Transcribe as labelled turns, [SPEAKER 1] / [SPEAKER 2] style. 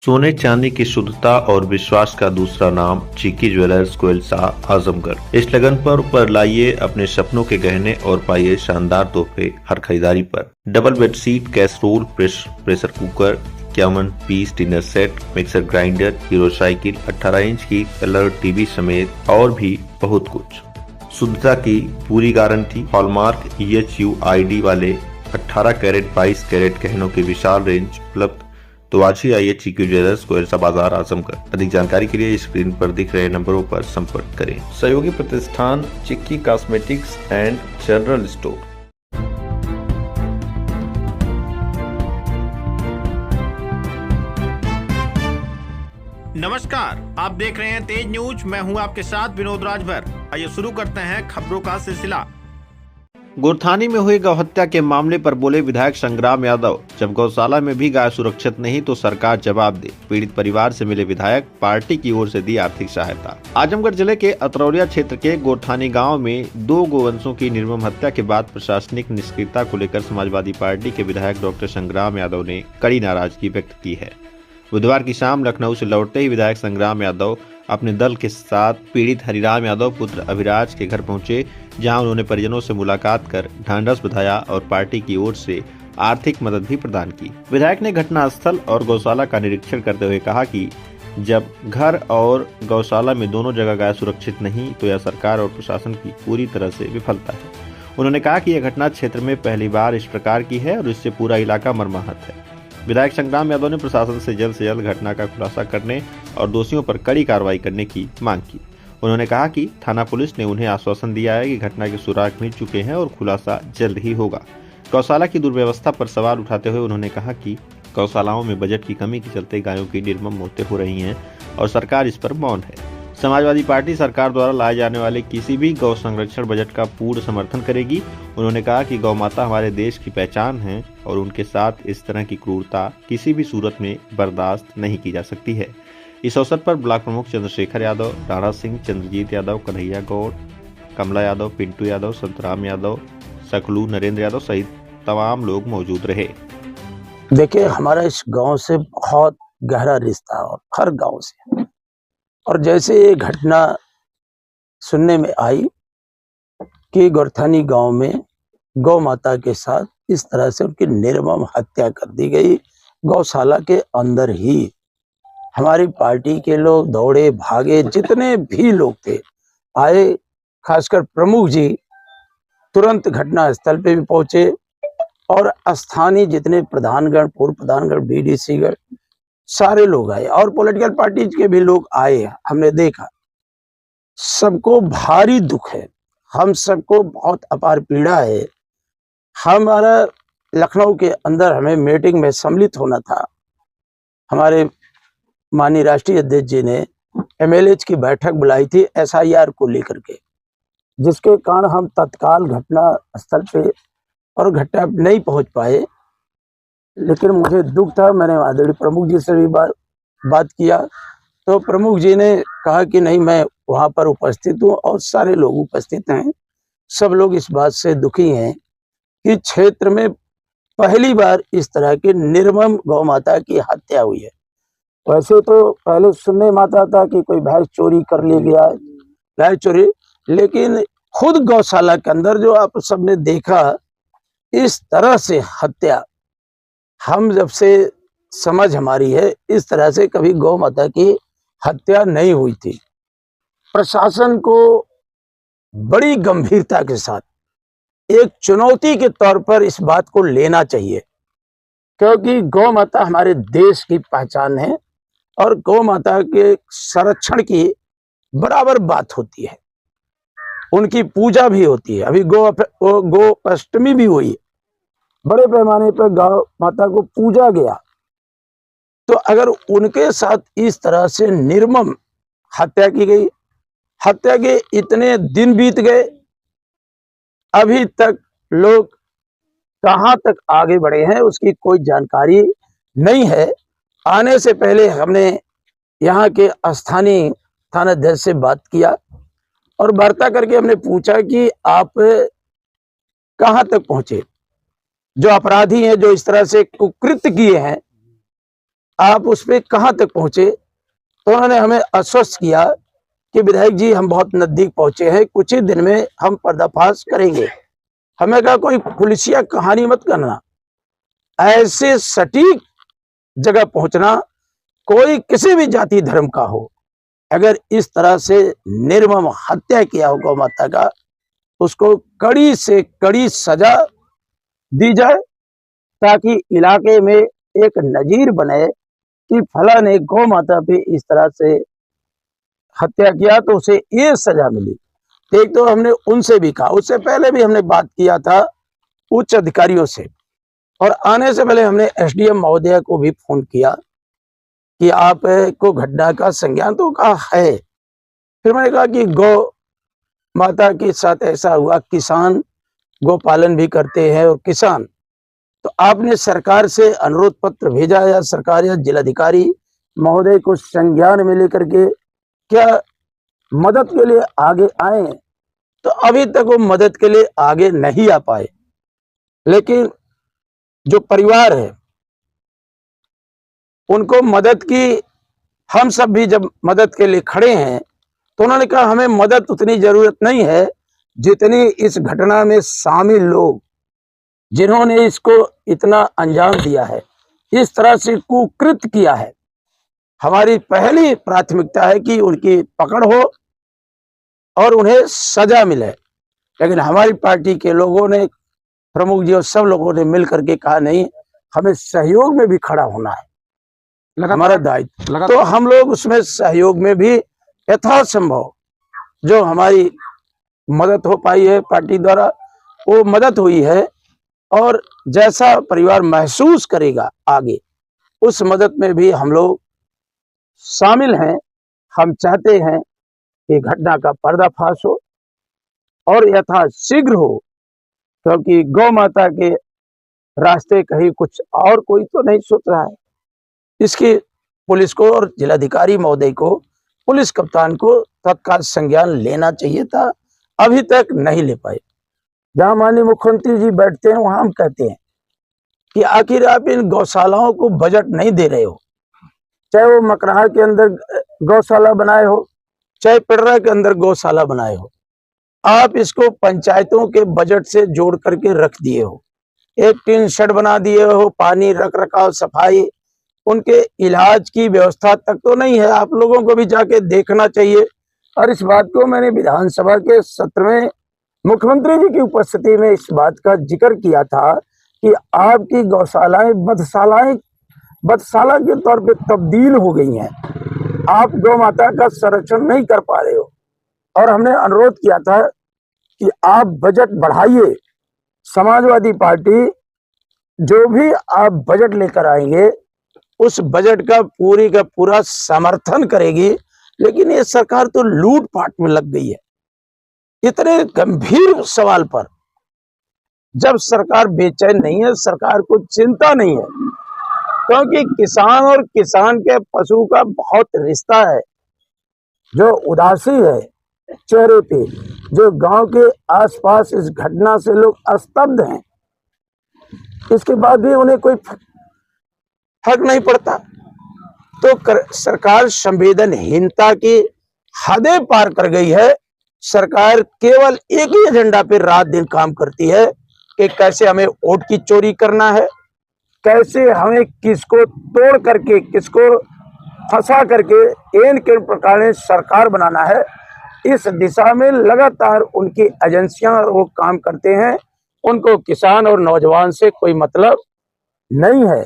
[SPEAKER 1] सोने चांदी की शुद्धता और विश्वास का दूसरा नाम चीकी ज्वेलर्स कोयलसा आजमगढ़। इस लगन पर लाइए अपने सपनों के गहने और पाइए शानदार तोहफे हर खरीदारी पर। Double bedsheet, casserole, pressure cooker, 51 piece dinner set, mixer grinder, Hero cycle, 18 inch की कलर टीवी समेत और भी बहुत कुछ। शुद्धता की पूरी गारंटी, हॉलमार्क EHUID वाले 18 कैरेट 22 कैरेट गहनों की विशाल रेंज उपलब्ध। तो आज ही आइए चीकी ज्वेलर्स कोयलसा बाजार आजमगढ़। अधिक जानकारी के लिए स्क्रीन पर दिख रहे नंबरों पर संपर्क करें। सहयोगी प्रतिष्ठान चिक्की कॉस्मेटिक्स एंड जनरल स्टोर।
[SPEAKER 2] नमस्कार, आप देख रहे हैं तेज न्यूज। मैं हूं आपके साथ विनोद राजभर। आइए शुरू करते हैं खबरों का सिलसिला। गोरथानी में हुई गौहत्या के मामले पर बोले विधायक संग्राम यादव, जब गौशाला में भी गाय सुरक्षित नहीं तो सरकार जवाब दे। पीड़ित परिवार से मिले विधायक, पार्टी की ओर से दी आर्थिक सहायता। आजमगढ़ जिले के अतरौलिया क्षेत्र के गोरथानी गांव में 2 गोवंशों की निर्मम हत्या के बाद प्रशासनिक निष्क्रियता को लेकर समाजवादी पार्टी के विधायक डॉक्टर संग्राम यादव ने कड़ी नाराजगी व्यक्त की है। बुधवार की शाम लखनऊ से लौटते ही विधायक संग्राम यादव अपने दल के साथ पीड़ित हरिराम यादव पुत्र अभिराज के घर पहुंचे, जहां उन्होंने परिजनों से मुलाकात कर ढांढस बंधाया और पार्टी की ओर से आर्थिक मदद भी प्रदान की। विधायक ने घटनास्थल और गौशाला का निरीक्षण करते हुए कहा कि जब घर और गौशाला में दोनों जगह गाय सुरक्षित नहीं तो यह सरकार और प्रशासन की पूरी तरह से विफलता है। उन्होंने कहा कि यह घटना क्षेत्र में पहली बार इस प्रकार की है और इससे पूरा इलाका मर्माहत है। विधायक संग्राम यादव ने प्रशासन से जल्द घटना का खुलासा करने और दोषियों पर कड़ी कार्रवाई करने की मांग की। उन्होंने कहा कि थाना पुलिस ने उन्हें आश्वासन दिया है कि घटना के सुराग मिल चुके हैं और खुलासा जल्द ही होगा। गौशाला की दुर्व्यवस्था पर सवाल उठाते हुए उन्होंने कहा कि गौशालाओं में बजट की कमी के चलते गायों की निर्मम मौतें हो रही हैं और सरकार इस पर मौन है। समाजवादी पार्टी सरकार द्वारा लाए जाने वाले किसी भी गौ संरक्षण बजट का पूर्ण समर्थन करेगी। उन्होंने कहा कि गौ माता हमारे देश की पहचान है और उनके साथ इस तरह की क्रूरता किसी भी सूरत में बर्दाश्त नहीं की जा सकती है। इस अवसर पर ब्लॉक प्रमुख चंद्रशेखर यादव, राणा सिंह, चंद्रजीत यादव, कन्हैया गौड़, कमला यादव, पिंटू यादव, संतराम यादव, सकलू, नरेंद्र यादव सहित तमाम लोग मौजूद रहे।
[SPEAKER 3] देखिए, हमारा इस गांव से बहुत गहरा रिश्ता है और हर गांव से, और जैसे ये घटना सुनने में आई कि गोरथानी गांव में गौ माता के साथ इस तरह से उनकी निर्मम हत्या कर दी गई गौशाला के अंदर ही, हमारी पार्टी के लोग दौड़े भागे, जितने भी लोग थे आए, खासकर प्रमुख जी तुरंत घटना स्थल पे भी पहुंचे और स्थानीय जितने प्रधानगण, पूर्व प्रधानगण, BDC गण, सारे लोग आए और पॉलिटिकल पार्टी के भी लोग आए। हमने देखा, सबको भारी दुख है, हम सबको बहुत अपार पीड़ा है। हमारा लखनऊ के अंदर हमें मीटिंग में सम्मिलित होना था। हमारे माननीय राष्ट्रीय अध्यक्ष जी ने MLAs की बैठक बुलाई थी SIR को लेकर के, जिसके कारण हम तत्काल घटना स्थल पे और घटना नहीं पहुंच पाए। लेकिन मुझे दुख था, मैंने आदरणीय प्रमुख जी से भी बात किया तो प्रमुख जी ने कहा कि नहीं, मैं वहां पर उपस्थित हूं और सारे लोग उपस्थित हैं। सब लोग इस बात से दुखी हैं कि क्षेत्र में पहली बार इस तरह की निर्मम गौ माता की हत्या हुई है। वैसे तो पहले सुनने में आता था कि कोई भैंस चोरी कर ले गया, भैंस चोरी, लेकिन खुद गौशाला के अंदर जो आप सबने देखा इस तरह से हत्या, हम जब से समझ हमारी है इस तरह से कभी गौ माता की हत्या नहीं हुई थी। प्रशासन को बड़ी गंभीरता के साथ एक चुनौती के तौर पर इस बात को लेना चाहिए, क्योंकि गौ माता हमारे देश की पहचान है और गौ माता के संरक्षण की बराबर बात होती है, उनकी पूजा भी होती है। अभी गो अष्टमी भी हुई, बड़े पैमाने पर गौ माता को पूजा गया। तो अगर उनके साथ इस तरह से निर्मम हत्या की गई, हत्या के इतने दिन बीत गए, अभी तक लोग कहां तक आगे बढ़े हैं उसकी कोई जानकारी नहीं है। आने से पहले हमने यहाँ के स्थानीय थानाध्यक्ष से बात किया और वार्ता करके हमने पूछा कि आप कहां तक पहुंचे, जो अपराधी हैं, जो इस तरह से कुकृत्य किए हैं, आप उस पे कहाँ तक पहुंचे? तो उन्होंने हमें आश्वस्त किया कि विधायक जी हम बहुत नजदीक पहुंचे हैं, कुछ ही दिन में हम पर्दाफाश करेंगे। हमें कहा कोई पुलिसिया कहानी मत करना, ऐसे सटीक जगह पहुंचना, कोई किसी भी जाति धर्म का हो, अगर इस तरह से निर्मम हत्या किया हो गौ माता का, उसको कड़ी से कड़ी सजा दी जाए, ताकि इलाके में एक नजीर बने कि फला ने गौ माता पे इस तरह से हत्या किया तो उसे ये सजा मिली। एक तो हमने उनसे भी कहा, उससे पहले भी हमने बात किया था उच्च अधिकारियों से, और आने से पहले हमने एसडीएम महोदय को भी फोन किया कि आप को घटना का संज्ञान तो कहा है। फिर मैंने कहा कि गौ माता के साथ ऐसा हुआ, किसान गौ पालन भी करते हैं और किसान, तो आपने सरकार से अनुरोध पत्र भेजा या सरकार या जिलाधिकारी महोदय को संज्ञान में लेकर के क्या मदद के लिए आगे आए? तो अभी तक वो मदद के लिए आगे नहीं आ पाए। लेकिन जो परिवार है उनको मदद की, हम सब भी जब मदद के लिए खड़े हैं तो उन्होंने कहा हमें मदद उतनी जरूरत नहीं है जितनी इस घटना में शामिल लोग जिन्होंने इसको इतना अंजाम दिया है, इस तरह से कुकृत किया है। हमारी पहली प्राथमिकता है कि उनकी पकड़ हो और उन्हें सजा मिले। लेकिन हमारी पार्टी के लोगों ने, प्रमुख जी और सब लोगों ने मिलकर के कहा नहीं, हमें सहयोग में भी खड़ा होना है, हमारा दायित्व। तो हम लोग उसमें सहयोग में भी यथासंभव जो हमारी मदद हो पाई है पार्टी द्वारा वो मदद हुई है, और जैसा परिवार महसूस करेगा आगे उस मदद में भी हम लोग शामिल हैं। हम चाहते हैं कि घटना का पर्दाफाश हो और यथाशीघ्र हो, क्योंकि गौ माता के रास्ते कहीं कुछ और कोई तो नहीं सोच रहा है। इसकी पुलिस को और जिलाधिकारी महोदय को, पुलिस कप्तान को तत्काल संज्ञान लेना चाहिए था, अभी तक नहीं ले पाए। जहां माननीय मुख्यमंत्री जी बैठते हैं वहां हम कहते हैं कि आखिर आप इन गौशालाओं को बजट नहीं दे रहे हो, चाहे वो मकराहा के अंदर गौशाला बनाए हो, चाहे पिडरा के अंदर गौशाला बनाए हो, आप इसको पंचायतों के बजट से जोड़ करके रख दिए हो। एक टीन शेड बना दिए हो, पानी, रख रखाव, सफाई, उनके इलाज की व्यवस्था तक तो नहीं है। आप लोगों को भी जाके देखना चाहिए। और इस बात को मैंने विधानसभा के सत्र में मुख्यमंत्री जी की उपस्थिति में इस बात का जिक्र किया था कि आपकी गौशालाएं बदशाला के तौर पे तब्दील हो गई हैं, आप गौ माता का संरक्षण नहीं कर पा रहे हो। और हमने अनुरोध किया था कि आप बजट बढ़ाइए। समाजवादी पार्टी जो भी आप बजट लेकर आएंगे उस बजट का पूरा समर्थन करेगी। लेकिन ये सरकार तो लूटपाट में लग गई है। इतने गंभीर सवाल पर जब सरकार बेचैन नहीं है, सरकार को चिंता नहीं है, क्योंकि किसान और किसान के पशु का बहुत रिश्ता है, जो उदासी है चेहरे पे, जो गांव के आसपास इस घटना से लोग स्तब्ध हैं, इसके बाद भी उन्हें कोई फर्क नहीं पड़ता। तो सरकार संवेदनहीनता की हदें पार कर गई है। सरकार केवल एक ही एजेंडा पे रात दिन काम करती है कि कैसे हमें वोट की चोरी करना है, कैसे हमें किसको तोड़ करके, किसको फंसा करके इन किन प्रकार सरकार बनाना है। इस दिशा में लगातार उनकी एजेंसियां वो काम करते हैं। उनको किसान और नौजवान से कोई मतलब नहीं है।